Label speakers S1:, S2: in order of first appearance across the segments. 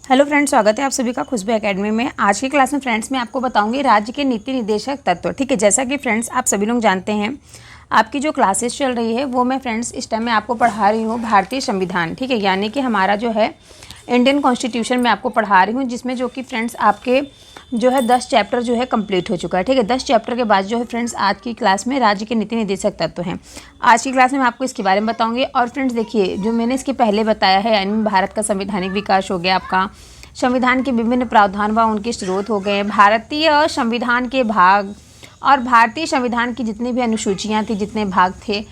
S1: Hello friends, स्वागत है आप सभी का खुशबू एकेडमी में। आज की क्लास में फ्रेंड्स मैं आपको बताऊंगी राज्य के नीति निर्देशक तत्व। ठीक है, जैसा कि फ्रेंड्स आप सभी लोग जानते हैं, आपकी जो क्लासेस चल रही है वो मैं फ्रेंड्स इस टाइम में आपको पढ़ा रही हूँ भारतीय संविधान। ठीक है, यानी कि हमारा जो है इंडियन कॉन्स्टिट्यूशन में आपको पढ़ा रही हूँ, जिसमें जो कि फ्रेंड्स आपके जो है 10 चैप्टर जो है कंप्लीट हो चुका है। ठीक है, 10 चैप्टर के बाद जो है फ्रेंड्स आज की क्लास में राज्य के नीति निर्देशक तत्व हैं। आज की क्लास में मैं आपको इसके बारे में बताऊंगी। और फ्रेंड्स देखिए, जो मैंने इसके पहले बताया है, यानी भारत का संवैधानिक विकास हो गया, आपका संविधान के विभिन्न प्रावधान व उनके स्रोत हो गए, भारतीय संविधान के भाग और भारतीय संविधान की जितनी भी अनुसूचियाँ थी, जितने भाग थे,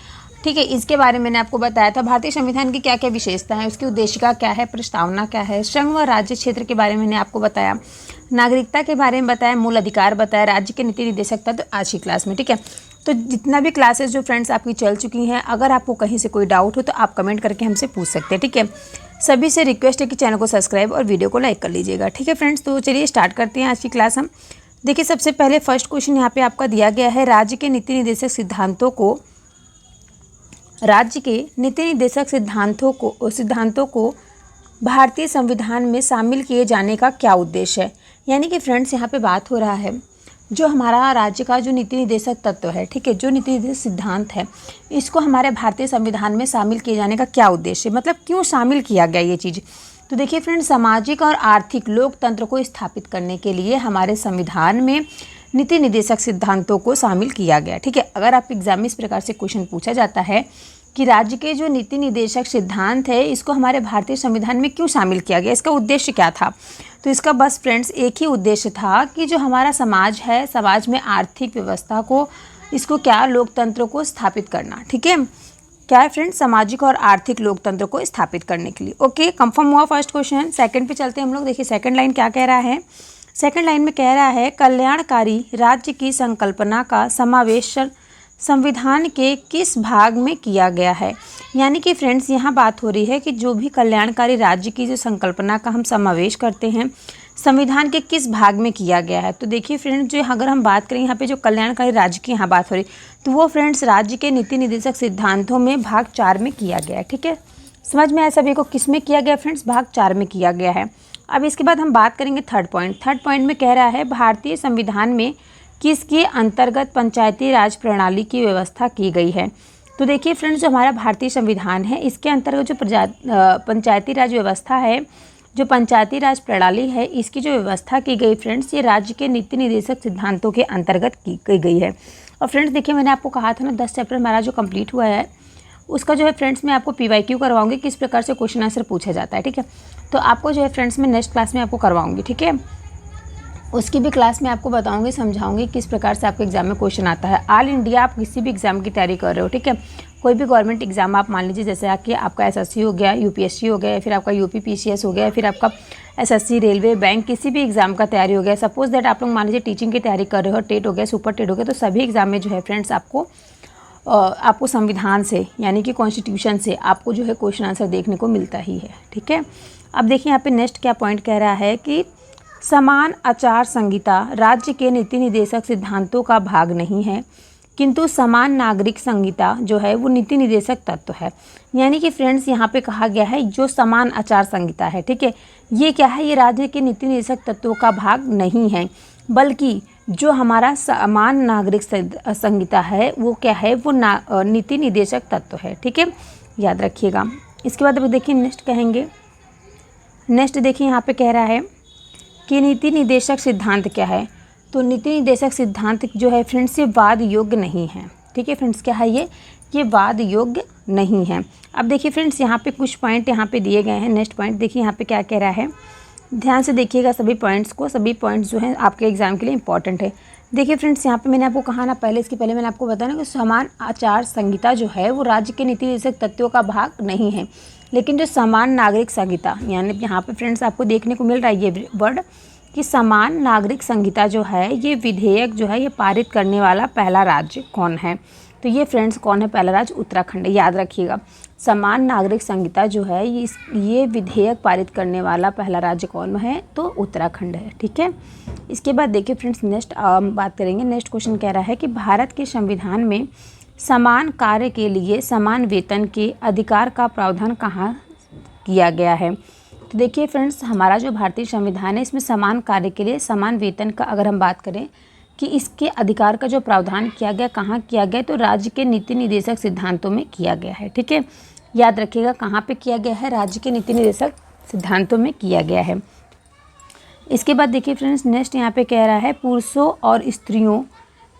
S1: ठीक है, इसके बारे में मैंने आपको बताया था। भारतीय संविधान की क्या क्या विशेषता है, उसकी उद्देशिका क्या है, प्रस्तावना क्या है, संघ व राज्य क्षेत्र के बारे में मैंने आपको बताया, नागरिकता के बारे में बताया, मूल अधिकार बताया, राज्य के नीति निर्देशक तत्व आज की क्लास में। ठीक है, तो जितना भी क्लासेस जो फ्रेंड्स आपकी चल चुकी हैं, अगर आपको कहीं से कोई डाउट हो तो आप कमेंट करके हमसे पूछ सकते हैं। ठीक है, सभी से रिक्वेस्ट है कि चैनल को सब्सक्राइब और वीडियो को लाइक कर लीजिएगा। ठीक है फ्रेंड्स, तो चलिए स्टार्ट करते हैं आज की क्लास हम। देखिए, सबसे पहले फर्स्ट क्वेश्चन यहाँ पे आपका दिया गया है, राज्य के नीति निर्देशक सिद्धांतों को भारतीय संविधान में शामिल किए जाने का क्या उद्देश्य है। यानी कि फ्रेंड्स यहाँ पे बात हो रहा है, जो हमारा राज्य का जो नीति निर्देशक तत्व है, ठीक है, जो नीति निर्देशक सिद्धांत है, इसको हमारे भारतीय संविधान में शामिल किए जाने का क्या उद्देश्य है, मतलब क्यों शामिल किया गया ये चीज़। तो देखिए फ्रेंड्स, सामाजिक और आर्थिक लोकतंत्र को स्थापित करने के लिए हमारे संविधान में नीति निर्देशक सिद्धांतों को शामिल किया गया। ठीक है, अगर आप एग्जाम में इस प्रकार से क्वेश्चन पूछा जाता है कि राज्य के जो नीति निर्देशक सिद्धांत है, इसको हमारे भारतीय संविधान में क्यों शामिल किया गया, इसका उद्देश्य क्या था, तो इसका बस फ्रेंड्स एक ही उद्देश्य था कि जो हमारा समाज है, समाज में आर्थिक व्यवस्था को, इसको क्या, लोकतंत्र को स्थापित करना। ठीक है, क्या है फ्रेंड्स, सामाजिक और आर्थिक लोकतंत्र को स्थापित करने के लिए। ओके, कंफर्म हुआ फर्स्ट क्वेश्चन। सेकंड पे चलते हैं हम लोग। देखिए सेकंड लाइन क्या कह रहा है। सेकंड लाइन में कह रहा है, कल्याणकारी राज्य की संकल्पना का समावेश संविधान के किस भाग में किया गया है। यानी कि फ्रेंड्स यहाँ बात हो रही है कि जो भी कल्याणकारी राज्य की जो संकल्पना का हम समावेश करते हैं, संविधान के किस भाग में किया गया है। तो देखिए फ्रेंड्स, जो अगर हम बात करें यहाँ पे जो कल्याणकारी राज्य की यहाँ बात हो रही, तो वो फ्रेंड्स राज्य के नीति निर्देशक सिद्धांतों में भाग 4 में किया गया है। ठीक है, समझ में आया सभी को, किस में किया गया फ्रेंड्स, भाग 4 में किया गया है। अब इसके बाद हम बात करेंगे थर्ड पॉइंट। थर्ड पॉइंट में कह रहा है, भारतीय संविधान में किसके अंतर्गत पंचायती राज प्रणाली की व्यवस्था की गई है। तो देखिए फ्रेंड्स, जो हमारा भारतीय संविधान है, इसके अंतर्गत जो पंचायती राज व्यवस्था है, जो पंचायती राज प्रणाली है, इसकी जो व्यवस्था की गई फ्रेंड्स, ये राज्य के नीति निर्देशक सिद्धांतों के अंतर्गत की गई है। और फ्रेंड्स देखिए, मैंने आपको कहा था ना, 10 चैप्टर हमारा जो कंप्लीट हुआ है, उसका जो है फ्रेंड्स मैं आपको PYQ करवाऊंगी, किस प्रकार से क्वेश्चन आंसर पूछा जाता है। ठीक है, तो आपको जो है फ्रेंड्स मैं नेक्स्ट क्लास में आपको करवाऊंगी। ठीक है, उसकी भी क्लास में आपको बताऊंगी, समझाऊंगी किस प्रकार से आपके एग्जाम में क्वेश्चन आता है। ऑल इंडिया आप किसी भी एग्जाम की तैयारी कर रहे हो, ठीक है, कोई भी गवर्नमेंट एग्जाम आप मान लीजिए, जैसे कि आपका SSC हो गया, UPSC हो गया, फिर आपका UP PCS हो गया, फिर आपका SSC रेलवे बैंक, किसी भी एग्जाम का तैयारी हो गया, सपोज दैट आप लोग मान लीजिए टीचिंग की तैयारी कर रहे हो, टेट हो गया, सुपर टेट हो गया, तो सभी एग्जाम में जो है फ्रेंड्स आपको संविधान से, यानी कि कॉन्स्टिट्यूशन से आपको जो है क्वेश्चन आंसर देखने को मिलता ही है। ठीक है, अब देखिए यहाँ पे नेक्स्ट क्या पॉइंट कह रहा है कि समान आचार संहिता राज्य के नीति निर्देशक सिद्धांतों का भाग नहीं है, किंतु समान नागरिक संहिता जो है वो नीति निर्देशक तत्व है। यानी कि फ्रेंड्स यहाँ पे कहा गया है, जो समान आचार संहिता है, ठीक है, ये क्या है, ये राज्य के नीति निर्देशक तत्वों का भाग नहीं है, बल्कि जो हमारा समान नागरिक संहिता है वो क्या है, वो नीति निर्देशक तत्व है। ठीक है, याद रखिएगा। इसके बाद अब देखिए नेक्स्ट कहेंगे, नेक्स्ट देखिए यहाँ पे कह रहा है कि नीति निर्देशक सिद्धांत क्या है। तो नीति निर्देशक सिद्धांत जो है फ्रेंड्स, ये वाद योग्य नहीं है। ठीक है फ्रेंड्स, क्या है ये वाद योग्य नहीं है। अब देखिए फ्रेंड्स, यहाँ पे कुछ पॉइंट यहाँ पे दिए गए हैं। नेक्स्ट पॉइंट देखिए यहाँ पे क्या कह रहा है, ध्यान से देखिएगा सभी पॉइंट्स को, सभी पॉइंट्स जो हैं आपके एग्जाम के लिए इंपॉर्टेंट है। देखिए फ्रेंड्स, यहाँ पे मैंने आपको कहा ना, इसके पहले मैंने आपको बताया ना कि समान आचार संहिता जो है वो राज्य के नीति निर्देशक तत्वों का भाग नहीं है, लेकिन जो समान नागरिक संहिता, यानी यहाँ पे फ्रेंड्स आपको देखने को मिल रहा है ये वर्ड कि समान नागरिक संहिता जो है, ये विधेयक जो है ये पारित करने वाला पहला राज्य कौन है। तो ये फ्रेंड्स कौन है, पहला राज्य उत्तराखंड है। याद रखिएगा, समान नागरिक संहिता जो है ये विधेयक पारित करने वाला पहला राज्य कौन है, तो उत्तराखंड है। ठीक है, इसके बाद देखिए फ्रेंड्स नेक्स्ट बात करेंगे। नेक्स्ट क्वेश्चन कह रहा है कि भारत के संविधान में समान कार्य के लिए समान वेतन के अधिकार का प्रावधान कहाँ किया गया है। तो देखिए फ्रेंड्स, हमारा जो भारतीय संविधान है इसमें समान कार्य के लिए समान वेतन का अगर हम बात करें कि इसके अधिकार का जो प्रावधान किया गया, कहाँ किया गया, तो राज्य के नीति निदेशक सिद्धांतों में किया गया है। ठीक है, याद रखिएगा कहाँ पे किया गया है, राज्य के नीति निदेशक सिद्धांतों में किया गया है। इसके बाद देखिए फ्रेंड्स, नेक्स्ट यहाँ पे कह रहा है पुरुषों और स्त्रियों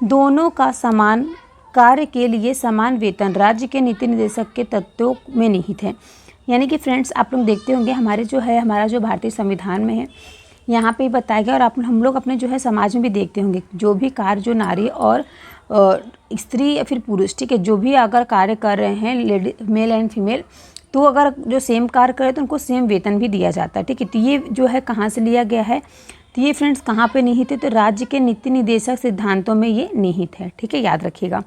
S1: दोनों का समान कार्य के लिए समान वेतन राज्य के नीति निदेशक के तत्वों में निहित है। यानी कि फ्रेंड्स, आप लोग देखते होंगे हमारा जो भारतीय संविधान में है यहाँ पे बताया गया, और हम लोग अपने जो है समाज में भी देखते होंगे, जो भी कार्य जो नारी और स्त्री या फिर पुरुष, ठीक है, जो भी अगर कार्य कर रहे हैं मेल एंड फीमेल, तो अगर जो सेम कार्य करे तो उनको सेम वेतन भी दिया जाता है। ठीक है, तो ये जो है कहाँ से लिया गया है, तो ये फ्रेंड्स कहाँ पे निहित है, तो राज्य के नीति निदेशक सिद्धांतों में ये निहित है। ठीक है, याद रखिएगा।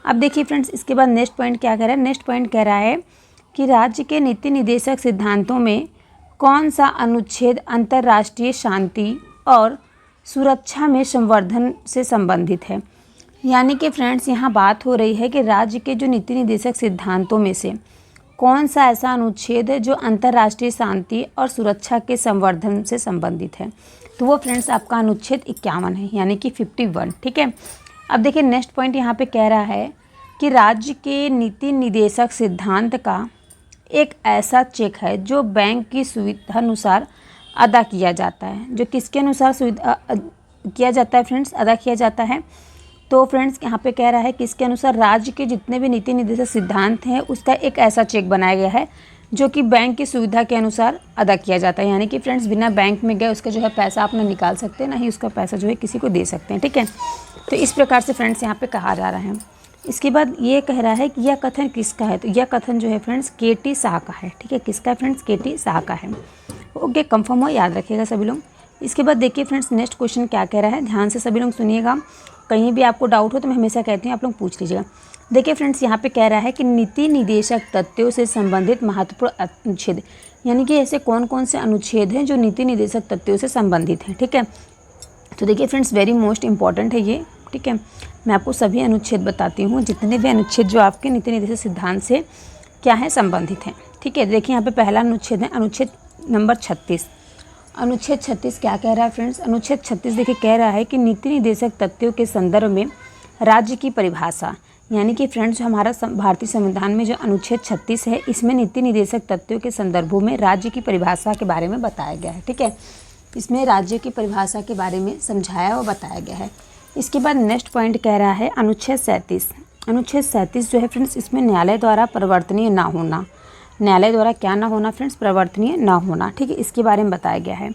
S1: अब देखिए फ्रेंड्स, इसके बाद नेक्स्ट पॉइंट क्या कह रहा है, नेक्स्ट पॉइंट कह रहा है कि राज्य के नीति निदेशक सिद्धांतों में कौन सा अनुच्छेद अंतर्राष्ट्रीय शांति और सुरक्षा में संवर्धन से संबंधित है। यानी कि फ्रेंड्स, यहाँ बात हो रही है कि राज्य के जो नीति निदेशक सिद्धांतों में से कौन सा ऐसा अनुच्छेद है जो अंतर्राष्ट्रीय शांति और सुरक्षा के संवर्धन से संबंधित है। तो वो फ्रेंड्स आपका अनुच्छेद 51 है, यानी कि 51। ठीक है, अब देखिए नेक्स्ट पॉइंट यहाँ पे कह रहा है कि राज्य के नीति निदेशक सिद्धांत का एक ऐसा चेक है जो बैंक की सुविधा अनुसार अदा किया जाता है। जो किसके अनुसार सुविधा किया जाता है फ्रेंड्स, अदा किया जाता है। तो फ्रेंड्स यहाँ पे कह रहा है कि इसके अनुसार राज्य के जितने भी नीति निदेशक सिद्धांत हैं उसका एक ऐसा चेक बनाया गया है जो कि बैंक की सुविधा के अनुसार अदा किया जाता है। यानी कि फ्रेंड्स, बिना बैंक में गए उसका जो है पैसा आप ना निकाल सकते हैं, ना ही उसका पैसा जो है किसी को दे सकते हैं। ठीक है, तो इस प्रकार से फ्रेंड्स यहाँ पे कहा जा रहा है। इसके बाद ये कह रहा है कि यह कथन किसका है, तो यह कथन जो है फ्रेंड्स के.टी. शाह का है। ठीक है, किसका है फ्रेंड्स, के.टी. शाह का है। ओके, कंफर्म हो, याद रखिएगा सभी लोग। इसके बाद देखिए फ्रेंड्स, नेक्स्ट क्वेश्चन क्या कह रहा है, ध्यान से सभी लोग सुनिएगा। कहीं भी आपको डाउट हो तो मैं हमेशा कहती हूँ आप लोग पूछ लीजिएगा। देखिए फ्रेंड्स, यहाँ पे कह रहा है कि नीति निदेशक तथ्यों से संबंधित महत्वपूर्ण अनुच्छेद, यानी कि ऐसे कौन कौन से अनुच्छेद हैं जो नीति निदेशक तथ्यों से संबंधित हैं। ठीक है, तो देखिए फ्रेंड्स, वेरी मोस्ट इंपॉर्टेंट है ये। ठीक है, मैं आपको सभी अनुच्छेद बताती हूँ, जितने भी अनुच्छेद जो आपके नीति निदेशक सिद्धांत से क्या है, संबंधित हैं। ठीक है, देखिए यहाँ पे पहला अनुच्छेद है अनुच्छेद नंबर 36। अनुच्छेद 36 क्या कह रहा है फ्रेंड्स, अनुच्छेद 36 देखिए कह रहा है कि नीति निदेशक तथ्यों के संदर्भ में राज्य की परिभाषा। यानी कि फ्रेंड्स, हमारा भारतीय संविधान में जो अनुच्छेद 36 है इसमें नीति निदेशक तथ्यों के संदर्भों में राज्य की परिभाषा के बारे में बताया गया है। ठीक है, इसमें राज्य की परिभाषा के बारे में समझाया और बताया गया है। इसके बाद नेक्स्ट पॉइंट कह रहा है अनुच्छेद 37। अनुच्छेद 37 जो है फ्रेंड्स, इसमें न्यायालय द्वारा परिवर्तनीय ना होना। न्यायालय द्वारा क्या ना होना फ्रेंड्स, परिवर्तनीय ना होना। ठीक है, इसके बारे में बताया गया है।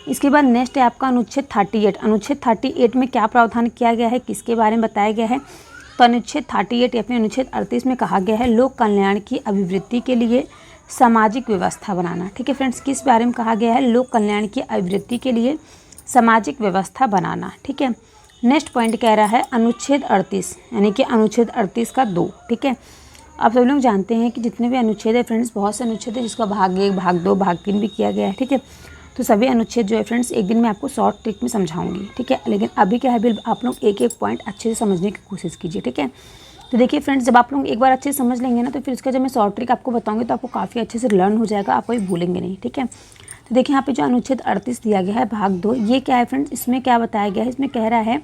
S1: इसके बाद नेक्स्ट है आपका अनुच्छेद 38। अनुच्छेद 38 में क्या प्रावधान किया गया है, किसके बारे में बताया गया है, तो अनुच्छेद 38 या फिर अनुच्छेद 38 में कहा गया है लोक कल्याण की अभिवृद्धि के लिए सामाजिक व्यवस्था बनाना। ठीक है फ्रेंड्स, किस बारे में कहा गया है, लोक कल्याण की अभिवृद्धि के लिए सामाजिक व्यवस्था बनाना। ठीक है, नेक्स्ट पॉइंट कह रहा है अनुच्छेद 38, यानी कि अनुच्छेद 38 का 2। ठीक है, आप सब लोग जानते हैं कि जितने भी अनुच्छेद है फ्रेंड्स, बहुत से अनुच्छेद है जिसका भाग 1, भाग 2, भाग 3 भी किया गया है। ठीक है, तो सभी अनुच्छेद जो है फ्रेंड्स एक दिन मैं आपको शॉर्ट ट्रिक में समझाऊंगी। ठीक है, लेकिन अभी क्या है, बिल आप लोग एक एक पॉइंट अच्छे से समझने की कोशिश कीजिए। ठीक है, तो देखिए फ्रेंड्स, जब आप लोग एक बार अच्छे से समझ लेंगे ना, तो फिर इसका जब मैं शॉर्ट ट्रिक आपको बताऊँगी तो आपको काफ़ी अच्छे से लर्न हो जाएगा, आप कभी भूलेंगे नहीं। ठीक है, तो देखिए यहाँ पे जो अनुच्छेद 38 दिया गया है भाग 2, ये क्या है फ्रेंड्स, इसमें क्या बताया गया है, इसमें कह रहा है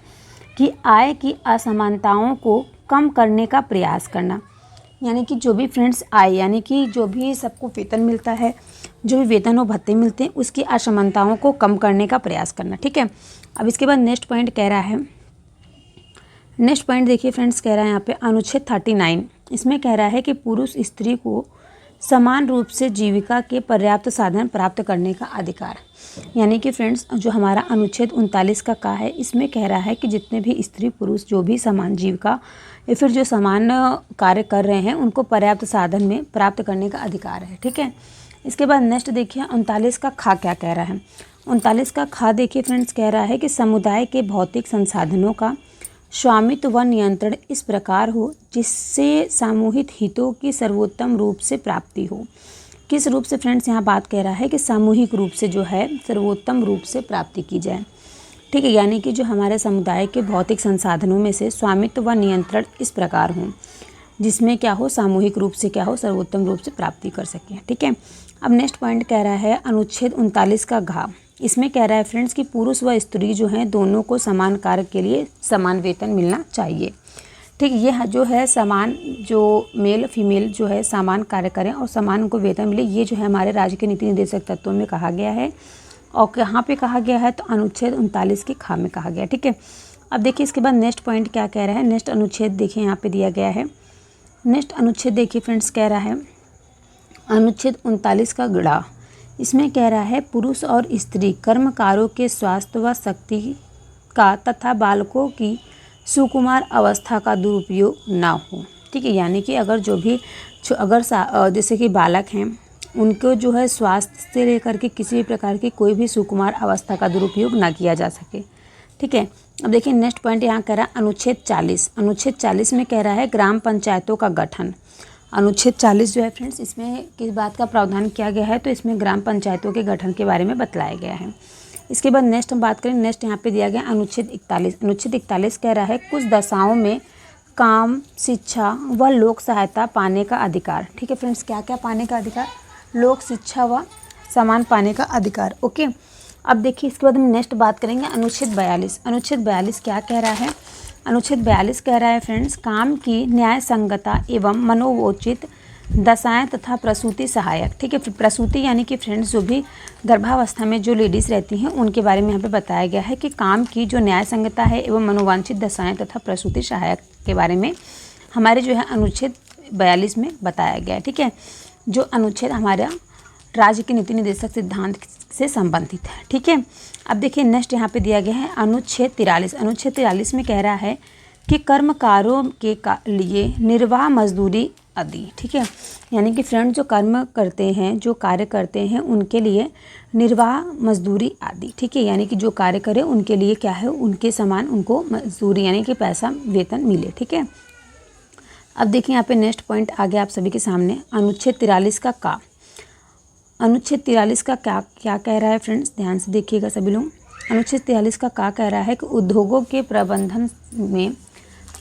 S1: कि आय की असमानताओं को कम करने का प्रयास करना। यानी कि जो भी फ्रेंड्स आय, यानी कि जो भी सबको वेतन मिलता है, जो भी वेतन और भत्ते मिलते हैं, उसकी असमानताओं को कम करने का प्रयास करना। ठीक है, अब इसके बाद नेक्स्ट पॉइंट कह रहा है, नेक्स्ट पॉइंट देखिए फ्रेंड्स कह रहा है यहाँ पे अनुच्छेद 39। इसमें कह रहा है कि पुरुष स्त्री को समान रूप से जीविका के पर्याप्त साधन प्राप्त करने का अधिकार। यानी कि फ्रेंड्स, जो हमारा अनुच्छेद 39 का है, इसमें कह रहा है कि जितने भी स्त्री पुरुष जो भी समान जीविका या फिर जो समान कार्य कर रहे हैं उनको पर्याप्त साधन में प्राप्त करने का अधिकार है। ठीक है, इसके बाद नेक्स्ट देखिए 39 का खा क्या कह रहा है। 39 का खा देखिए फ्रेंड्स कह रहा है कि समुदाय के भौतिक संसाधनों का स्वामित्व व नियंत्रण इस प्रकार हो जिससे सामूहिक हितों की सर्वोत्तम रूप से प्राप्ति हो। किस रूप से फ्रेंड्स, यहाँ बात कह रहा है कि सामूहिक रूप से जो है सर्वोत्तम रूप से प्राप्ति की जाए। ठीक है, यानी कि जो हमारे समुदाय के भौतिक संसाधनों में से स्वामित्व व नियंत्रण इस प्रकार हों। जिसमें क्या हो सामूहिक रूप से क्या हो सर्वोत्तम रूप से प्राप्ति कर सकें। ठीक है, अब नेक्स्ट पॉइंट कह रहा है अनुच्छेद 39 का घ। इसमें कह रहा है फ्रेंड्स कि पुरुष व स्त्री जो हैं दोनों को समान कार्य के लिए समान वेतन मिलना चाहिए। ठीक, ये जो है समान, जो मेल फीमेल जो है समान कार्य करें और समान उनको वेतन मिले, ये जो है हमारे राज्य के नीति निर्देशक तत्वों में कहा गया है। और कहाँ पे कहा गया है, तो अनुच्छेद 39 के ख में कहा गया। ठीक है, अब देखिए इसके बाद नेक्स्ट पॉइंट क्या कह रहा है। नेक्स्ट अनुच्छेद देखिए यहाँ पे दिया गया है। नेक्स्ट अनुच्छेद देखिए फ्रेंड्स, कह रहा है अनुच्छेद 39 का गड़ा। इसमें कह रहा है पुरुष और स्त्री कर्मकारों के स्वास्थ्य व शक्ति का तथा बालकों की सुकुमार अवस्था का दुरुपयोग ना हो। ठीक है, यानी कि अगर जो भी जैसे कि बालक हैं उनको जो है स्वास्थ्य से लेकर के किसी भी प्रकार की कोई भी सुकुमार अवस्था का दुरुपयोग ना किया जा सके। ठीक है, अब देखिए नेक्स्ट पॉइंट यहाँ कह रहा है अनुच्छेद 40। अनुच्छेद 40 में कह रहा है ग्राम पंचायतों का गठन। अनुच्छेद 40 जो है फ्रेंड्स, इसमें किस बात का प्रावधान किया गया है, तो इसमें ग्राम पंचायतों के गठन के बारे में बतलाया गया है। इसके बाद नेक्स्ट हम बात करें, नेक्स्ट यहाँ पे दिया गया अनुच्छेद 41। अनुच्छेद 41 कह रहा है कुछ दशाओं में काम, शिक्षा व लोक सहायता पाने का अधिकार। ठीक है फ्रेंड्स, क्या क्या पाने का अधिकार, लोक शिक्षा व सामान पाने का अधिकार। ओके, अब देखिए इसके बाद हम नेक्स्ट बात करेंगे अनुच्छेद 42। अनुच्छेद 42 क्या कह रहा है, अनुच्छेद 42 कह रहा है फ्रेंड्स काम की न्याय संगता एवं मनोवोचित दशाएं तथा प्रसूति सहायक। ठीक है, प्रसूति यानी कि फ्रेंड्स जो भी गर्भावस्था में जो लेडीज़ रहती हैं उनके बारे में यहाँ पे बताया गया है कि काम की जो न्याय संगता है एवं मनोवांछित दशाएं तथा प्रसूति सहायक के बारे में हमारे जो है अनुच्छेद 42 में बताया गया है। ठीक है, जो अनुच्छेद हमारा राज्य के नीति निर्देशक सिद्धांत से संबंधित है। ठीक है, अब देखिए नेक्स्ट यहाँ पे दिया गया है अनुच्छेद 43। अनुच्छेद 43 में कह रहा है कि कर्मकारों के लिए निर्वाह मजदूरी आदि। ठीक है, यानी कि फ्रेंड जो कर्म करते हैं, जो कार्य करते हैं उनके लिए निर्वाह मजदूरी आदि। ठीक है, यानी कि जो कार्य करें उनके लिए क्या है, उनके समान उनको मजदूरी यानी कि पैसा वेतन मिले। ठीक है, अब देखिए यहाँ पे नेक्स्ट पॉइंट आ गया आप सभी के सामने अनुच्छेद 43 का का। अनुच्छेद 43 का क्या कह रहा है फ्रेंड्स, ध्यान से देखिएगा सभी लोग। अनुच्छेद 43 का का कह रहा है कि उद्योगों के प्रबंधन में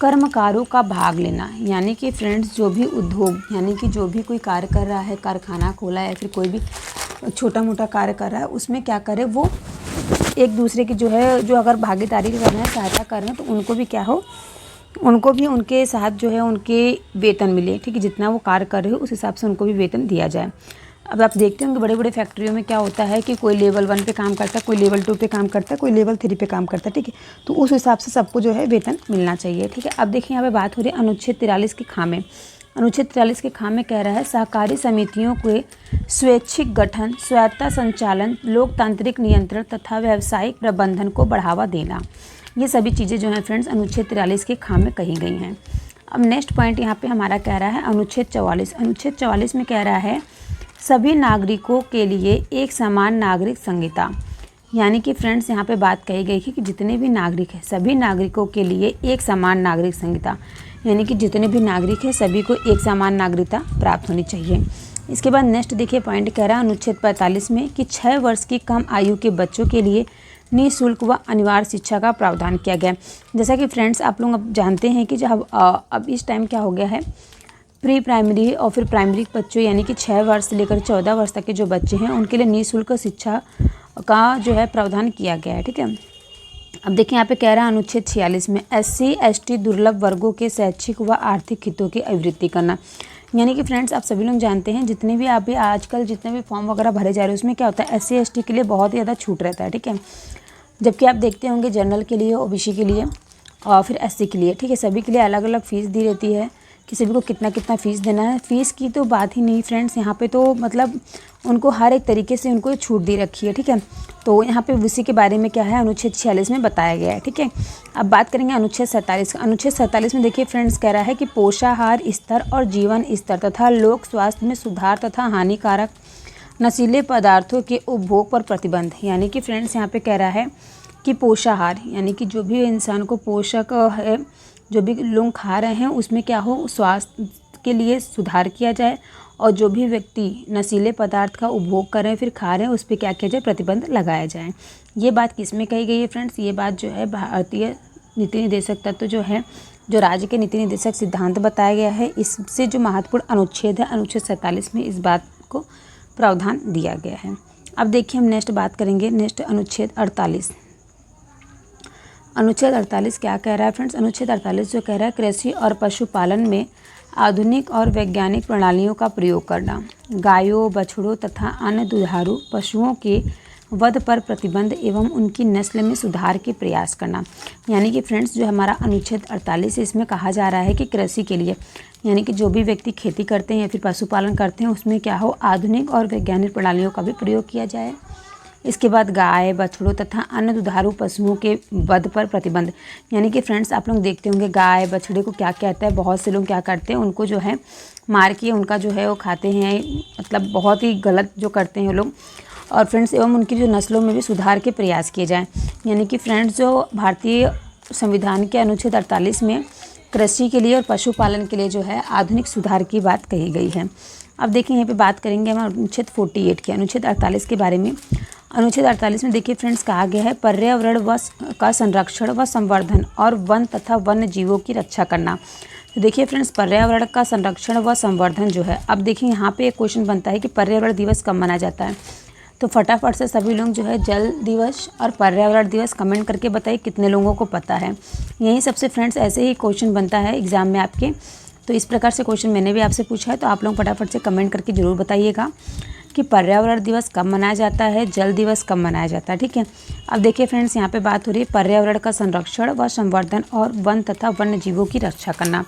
S1: कर्मकारों का भाग लेना। यानी कि फ्रेंड्स जो भी उद्योग यानी कि जो भी कोई कार्य कर रहा है, कारखाना खोला है या फिर कोई भी छोटा मोटा कार्य कर रहा है, उसमें क्या करे वो एक दूसरे की जो है जो अगर भागीदारी कर रहे हैं, सहायता कर रहे हैं, तो उनको भी क्या हो, उनको भी उनके साथ जो है उनके वेतन मिले। ठीक है, जितना वो कार्य कर रहे हो उस हिसाब से उनको भी वेतन दिया जाए। अब आप देखते होंगे बड़े बड़े फैक्ट्रियों में क्या होता है कि कोई लेवल 1 पे काम करता है, कोई लेवल 2 पे काम करता है, कोई लेवल 3 पे काम करता है। ठीक है, तो उस हिसाब से सबको जो है वेतन मिलना चाहिए। ठीक है, अब देखिए यहाँ पे बात हो रही है अनुच्छेद 43 के खामे। अनुच्छेद 43 के खामे कह रहा है सहकारी समितियों के स्वैच्छिक गठन, स्वायत्ता संचालन, लोकतांत्रिक नियंत्रण तथा व्यावसायिक प्रबंधन को बढ़ावा देना। ये सभी चीज़ें जो हैं फ्रेंड्स अनुच्छेद 43 के खामे कही गई हैं। अब नेक्स्ट पॉइंट यहाँ पे हमारा कह रहा है अनुच्छेद 44। अनुच्छेद 44 में कह रहा है सभी नागरिकों के लिए एक समान नागरिक संहिता। यानी कि फ्रेंड्स यहाँ पे बात कही गई है कि जितने भी नागरिक हैं सभी नागरिकों के लिए एक समान नागरिक संहिता, यानी कि जितने भी नागरिक हैं सभी को एक समान नागरिकता प्राप्त होनी चाहिए। इसके बाद नेक्स्ट देखिए पॉइंट कह रहा है अनुच्छेद 45 में कि 6 वर्ष की कम आयु के बच्चों के लिए निःशुल्क व अनिवार्य शिक्षा का प्रावधान किया गया। जैसा कि फ्रेंड्स आप लोग अब जानते हैं कि जब अब इस टाइम क्या हो गया है, प्री प्राइमरी और फिर प्राइमरी बच्चों यानी कि 6 वर्ष से लेकर 14 वर्ष तक के जो बच्चे हैं उनके लिए निःशुल्क शिक्षा का जो है प्रावधान किया गया है। ठीक है, अब देखिए यहाँ पे कह रहा है अनुच्छेद 46 में SC ST दुर्लभ वर्गों के शैक्षिक व आर्थिक हितों की अभिवृद्धि करना। यानी कि फ्रेंड्स आप सभी लोग जानते हैं जितने भी आप भी आजकल जितने भी फॉर्म वगैरह भरे जा रहे हैं उसमें क्या होता है SC ST के लिए बहुत ही ज़्यादा छूट रहता है। ठीक है, जबकि आप देखते होंगे जनरल के लिए, OBC के लिए और फिर SC के लिए। ठीक है, सभी के लिए अलग अलग फ़ीस दी रहती है कि सभी को कितना कितना फ़ीस देना है। फ़ीस की तो बात ही नहीं फ्रेंड्स, यहाँ पे तो मतलब उनको हर एक तरीके से उनको छूट दी रखी है। ठीक है, तो यहाँ पे उसी के बारे में क्या है अनुच्छेद 46 में बताया गया है। ठीक है, अब बात करेंगे अनुच्छेद 47 का। अनुच्छेद 47 में देखिए फ्रेंड्स कह रहा है कि पोषाहार स्तर और जीवन स्तर तथा लोक स्वास्थ्य में सुधार तथा हानिकारक नशीले पदार्थों के उपभोग पर प्रतिबंध। यानी कि फ्रेंड्स यहाँ पे कह रहा है कि पोषाहार यानी कि जो भी इंसान को पोषक है, जो भी लोग खा रहे हैं उसमें क्या हो स्वास्थ्य के लिए सुधार किया जाए, और जो भी व्यक्ति नशीले पदार्थ का उपभोग कर रहे हैं फिर खा रहे हैं उस पर क्या किया जाए, प्रतिबंध लगाया जाए। ये बात किस में कही गई है फ्रेंड्स, ये बात जो है भारतीय नीति निर्देशक तत्व जो है जो राज्य के नीति निदेशक सिद्धांत बताया गया है, इससे जो महत्वपूर्ण अनुच्छेद है अनुच्छेद 47 में इस बात को प्रावधान दिया गया है। अब देखिए हम नेक्स्ट बात करेंगे, नेक्स्ट अनुच्छेद 48। अनुच्छेद 48 क्या कह रहा है फ्रेंड्स? अनुच्छेद 48 जो कह रहा है कृषि और पशुपालन में आधुनिक और वैज्ञानिक प्रणालियों का प्रयोग करना, गायों, बछड़ों तथा अन्य दुधारू पशुओं के वध पर प्रतिबंध एवं उनकी नस्ल में सुधार के प्रयास करना। यानी कि फ्रेंड्स जो हमारा अनुच्छेद 48 है इसमें कहा जा रहा है कि कृषि के लिए, यानी कि जो भी व्यक्ति खेती करते हैं या फिर पशुपालन करते हैं उसमें क्या हो, आधुनिक और वैज्ञानिक प्रणालियों का भी प्रयोग किया जाए। इसके बाद गाय, बछड़ों तथा अन्य दुधारू पशुओं के वध पर प्रतिबंध, यानी कि फ्रेंड्स आप लोग देखते होंगे गाय बछड़े को क्या कहता है, बहुत से लोग क्या करते हैं उनको जो है मार के उनका जो है वो खाते हैं, मतलब बहुत ही गलत जो करते हैं वो लोग। और फ्रेंड्स एवं उनकी जो नस्लों में भी सुधार के प्रयास किए जाएँ। यानी कि फ्रेंड्स जो भारतीय संविधान के अनुच्छेद 48 में कृषि के लिए और पशुपालन के लिए जो है आधुनिक सुधार की बात कही गई है। अब देखिए यहाँ पे बात करेंगे हम अनुच्छेद 48 के, अनुच्छेद 48 के बारे में। अनुच्छेद 48 में देखिए फ्रेंड्स कहा गया है पर्यावरण का संरक्षण व संवर्धन और वन तथा वन्य जीवों की रक्षा करना। तो देखिए फ्रेंड्स पर्यावरण का संरक्षण व संवर्धन जो है, अब देखिए यहाँ पे एक क्वेश्चन बनता है कि पर्यावरण दिवस कब मनाया जाता है, तो फटाफट से सभी लोग जो है जल दिवस और पर्यावरण दिवस कमेंट करके बताइए कितने लोगों को पता है। यही सबसे फ्रेंड्स ऐसे ही क्वेश्चन बनता है एग्जाम में आपके, तो इस प्रकार से क्वेश्चन मैंने भी आपसे पूछा है, तो आप लोग फटाफट से कमेंट करके ज़रूर बताइएगा कि पर्यावरण दिवस कब मनाया जाता है, जल दिवस कब मनाया जाता है। ठीक है, अब देखिए फ्रेंड्स यहाँ पे बात हो रही है पर्यावरण का संरक्षण व संवर्धन और वन तथा वन्य जीवों की रक्षा करना।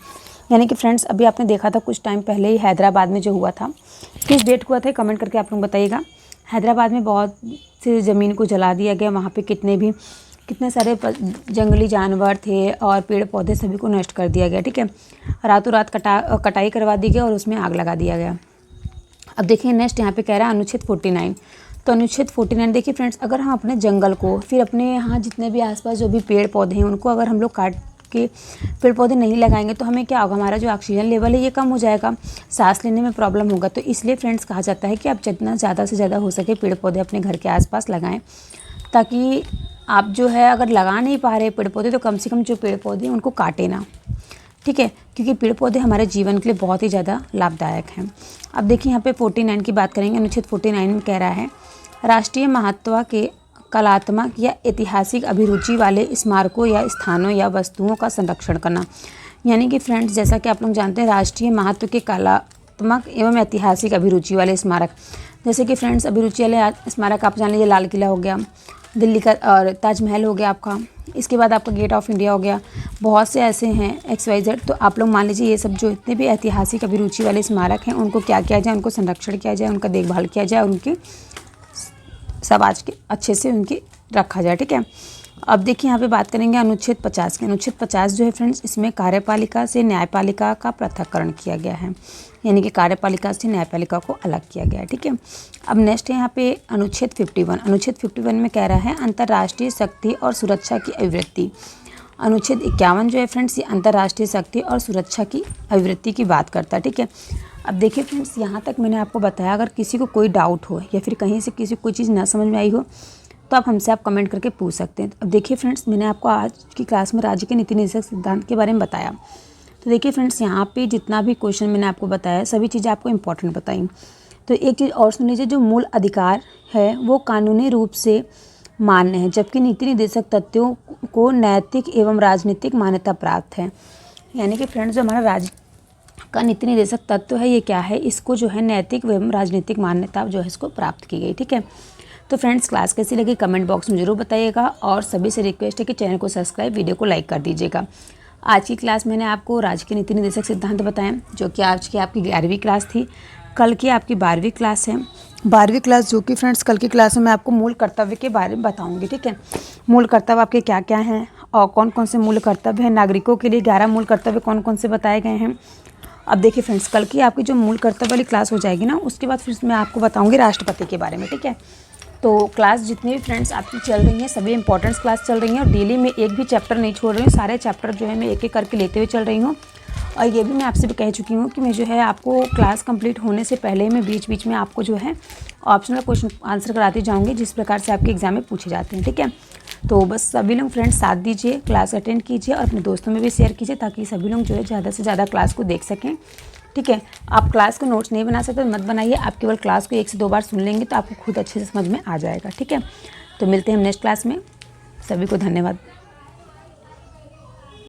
S1: यानी कि फ्रेंड्स अभी आपने देखा था कुछ टाइम पहले ही हैदराबाद में जो हुआ था, किस डेट को हुआ था कमेंट करके आप लोग बताइएगा। हैदराबाद में बहुत से ज़मीन को जला दिया गया, वहाँ पे कितने सारे जंगली जानवर थे और पेड़ पौधे सभी को नष्ट कर दिया गया। ठीक है, रातों रात कटाई करवा दी गई और उसमें आग लगा दिया गया। अब देखिए नेक्स्ट यहाँ पे कह रहा है अनुच्छेद 49। तो अनुच्छेद 49 देखिए फ्रेंड्स अगर हम अपने जंगल को फिर अपने यहाँ जितने भी आसपास जो भी पेड़ पौधे हैं उनको अगर हम लोग काट के पेड़ पौधे नहीं लगाएंगे तो हमें क्या होगा, हमारा जो ऑक्सीजन लेवल है ये कम हो जाएगा, सांस लेने में प्रॉब्लम होगा। तो इसलिए फ्रेंड्स कहा जाता है कि आप जितना ज़्यादा से ज़्यादा हो सके पेड़ पौधे अपने घर के आसपास लगाएं, ताकि आप जो है अगर लगा नहीं पा रहे पेड़ पौधे तो कम से कम जो पेड़ पौधे हैं उनको काटे ना। ठीक है, क्योंकि पेड़ पौधे हमारे जीवन के लिए बहुत ही ज़्यादा लाभदायक हैं। अब देखिए यहाँ पे 49 की बात करेंगे। अनुच्छेद 49 में कह रहा है राष्ट्रीय महत्व के कलात्मक या ऐतिहासिक अभिरुचि वाले स्मारकों या स्थानों या वस्तुओं का संरक्षण करना। यानी कि फ्रेंड्स जैसा कि आप लोग जानते हैं राष्ट्रीय महत्व के कलात्मक एवं ऐतिहासिक अभिरुचि वाले स्मारक, जैसे कि फ्रेंड्स अभिरुचि वाले स्मारक आप जान लीजिए लाल किला हो गया दिल्ली का, और ताजमहल हो गया आपका, इसके बाद आपका गेट ऑफ इंडिया हो गया, बहुत से ऐसे हैं XYZ। तो आप लोग मान लीजिए ये सब जो इतने भी ऐतिहासिक अभिरुचि वाले स्मारक हैं उनको क्या किया जाए, उनको संरक्षण किया जाए, उनका देखभाल किया जाए, उनकी समाज के अच्छे से उनकी रखा जाए। ठीक है, अब देखिए यहाँ पे बात करेंगे अनुच्छेद 50 के। अनुच्छेद 50 जो है फ्रेंड्स इसमें कार्यपालिका से न्यायपालिका का पृथक्करण किया गया है, यानी कि कार्यपालिका से न्यायपालिका को अलग किया गया है। ठीक है, अब नेक्स्ट है यहाँ पे अनुच्छेद 51। अनुच्छेद 51 में कह रहा है अंतर्राष्ट्रीय शक्ति और सुरक्षा की अभिवृत्ति। अनुच्छेद 51 जो है फ्रेंड्स ये अंतर्राष्ट्रीय शक्ति और सुरक्षा की अभिवृत्ति की बात करता है। ठीक है, अब देखिए फ्रेंड्स यहाँ तक मैंने आपको बताया, अगर किसी को कोई डाउट हो या फिर कहीं से किसी को कोई चीज़ ना समझ में आई हो तो आप हमसे कमेंट करके पूछ सकते हैं। अब देखिए फ्रेंड्स मैंने आपको आज की क्लास में राज्य के नीति निदेशक सिद्धांत के बारे में बताया। तो देखिए फ्रेंड्स यहाँ पे जितना भी क्वेश्चन मैंने आपको बताया सभी चीज़ें आपको इंपॉर्टेंट बताई। तो एक चीज़ और सुन लीजिए, जो मूल अधिकार है वो कानूनी रूप से मान्य है, जबकि नीति निदेशक तथ्यों को नैतिक एवं राजनीतिक मान्यता प्राप्त है। यानी कि फ्रेंड्स जो हमारा राज्य का नीति निदेशक तत्व है ये क्या है, इसको जो है नैतिक एवं राजनीतिक मान्यता जो है इसको प्राप्त की गई। ठीक है, तो फ्रेंड्स क्लास कैसी लगी कमेंट बॉक्स में ज़रूर बताइएगा, और सभी से रिक्वेस्ट है कि चैनल को सब्सक्राइब, वीडियो को लाइक कर दीजिएगा। आज की क्लास मैंने आपको राज्य के नीति निदेशक सिद्धांत बताएं, जो कि आज की आपकी 11वीं क्लास थी। कल की आपकी 12वीं क्लास है, 12वीं क्लास जो कि फ्रेंड्स कल की क्लास में मैं आपको मूल कर्तव्य के बारे में बताऊंगी। ठीक है, मूल कर्तव्य आपके क्या क्या हैं और कौन कौन से मूल कर्तव्य हैं, नागरिकों के लिए 11 मूल कर्तव्य कौन कौन से बताए गए हैं। अब देखिए फ्रेंड्स कल की आपकी जो मूल कर्तव्य वाली क्लास हो जाएगी ना, उसके बाद फिर मैं आपको बताऊंगी राष्ट्रपति के बारे में। ठीक है, तो क्लास जितनी भी फ्रेंड्स आपकी चल रही हैं सभी इंपॉर्टेंट्स क्लास चल रही हैं, और डेली में एक भी चैप्टर नहीं छोड़ रही हूँ, सारे चैप्टर जो है मैं एक एक करके लेते हुए चल रही हूँ। और ये भी मैं आपसे भी कह चुकी हूँ कि मैं जो है आपको क्लास कंप्लीट होने से पहले मैं बीच बीच में आपको जो है ऑप्शनल क्वेश्चन आंसर कराती जाऊँगी, जिस प्रकार से आपके एग्जाम में पूछे जाते हैं। ठीक है, तो बस सभी लोग फ्रेंड्स साथ दीजिए, क्लास अटेंड कीजिए और अपने दोस्तों में भी शेयर कीजिए ताकि सभी लोग जो है ज़्यादा से ज़्यादा क्लास को देख सकें। ठीक है, आप क्लास को नोट्स नहीं बना सकते तो मत बनाइए, आप केवल क्लास को 1 से 2 बार सुन लेंगे तो आपको खुद अच्छे से समझ में आ जाएगा। ठीक है, तो मिलते हैं हम नेक्स्ट क्लास में। सभी को धन्यवाद।